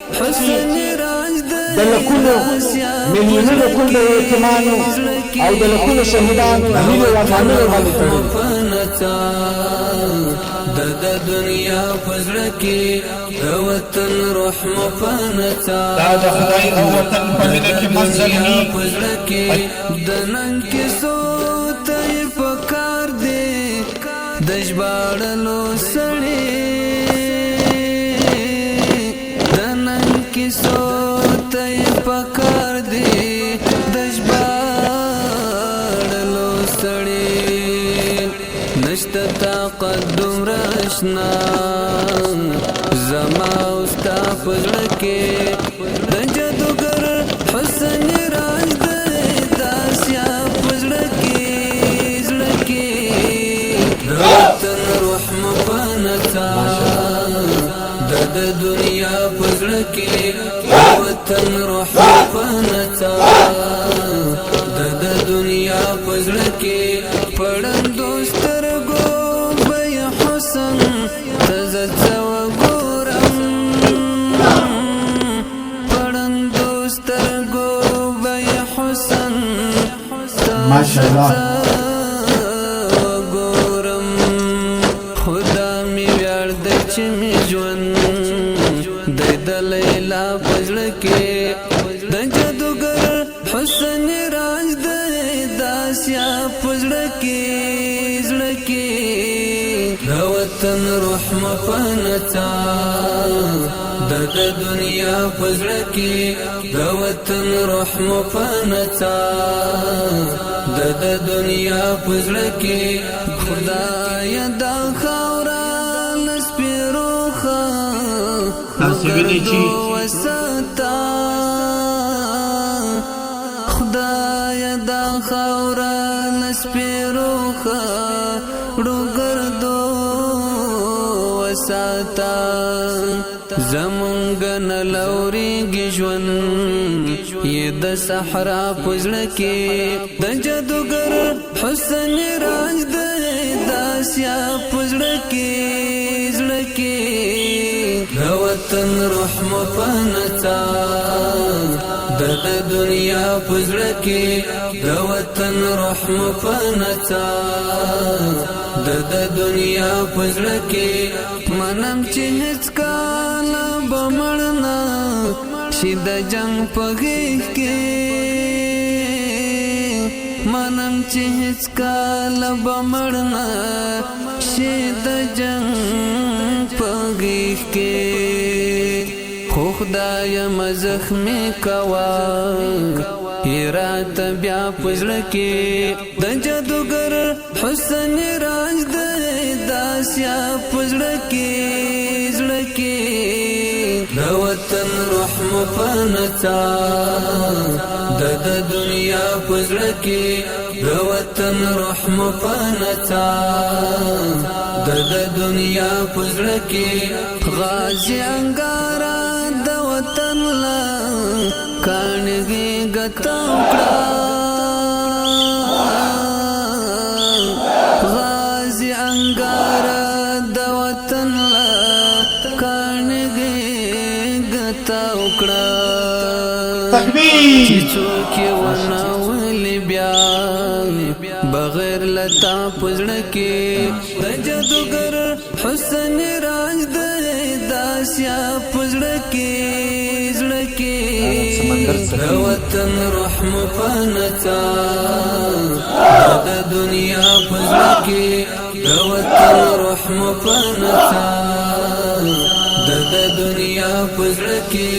د لکونو میلیونونو کونډو یتیمانو او د لکونو شهیدانو هیلې او ارمانونه باندې تړلي د دنیا پزړه کې د وطن روح مفنتا دا د خدای او وطن په مینه کې مزګنی پزړه کې د نن کې سوته پکار دی د ژباړلو سړی د نن کې سوته پکار دی د ژباړلو سړی نشته طاقت دومره اشنا زما استا پزړه کې د جادوګر حسن راز د داسیا پزړه کې زړه کې د وطن روح مفنتا د دنیا پزړه کې د وطن روح مفنتا د دنیا پزړه کې پړندو سترګو بیا حسن تزت وګورم پړندو سترګو بیا حسن ماشاءالله وګورم خدا می ویاړ د چې می ژوند د لیلا پزړه کې د جادوګر حسن راز د داسیا پزړه کې زړه کې د وطن روح مفنتا د دنیا پزړه کې د وطن روح مفنتا د دنیا پزړه کې خدای دا خاورا لسپیروخه وستا خدای دا خاورا لسپیروخه ډوګردو وساتا زمونږ نه لوريږي ژوند یې د صحرا پزړه کې د جادوګر حسن راز د داسیا پزړه کې زړه کې د وطن روح مفنتا د دنیا پزړه کې د وطن روح مفنتا د دنیا پزړه کې منم چې هیڅ کاله بمړنا شي د جنگ پغې کې منم چې هیڅ کاله بمړنا شي د جنگ پغې کې خو خدای مزخمي کوا هرات بیا پزړه کې د جادوګر حسن راز د داسیا پزړه کې زړه کې د وطن روح مفنتا د دنیا پزړه کې د وطن روح مفنتا د دنیا پزړه کې غازی انګارا د وطن لا کانګي غتا غازی انګارا د وطن لا کانګي غتا وکړه تکبیر چې څوک ونه ولي بیا بغیر لتا پزړه کې د جادوګر حسن راز د داسیا پزړه کې زړه کې د وطن روح مفنتا د دنیا پزړه کې د وطن روح مفنتا د دنیا پزړه کې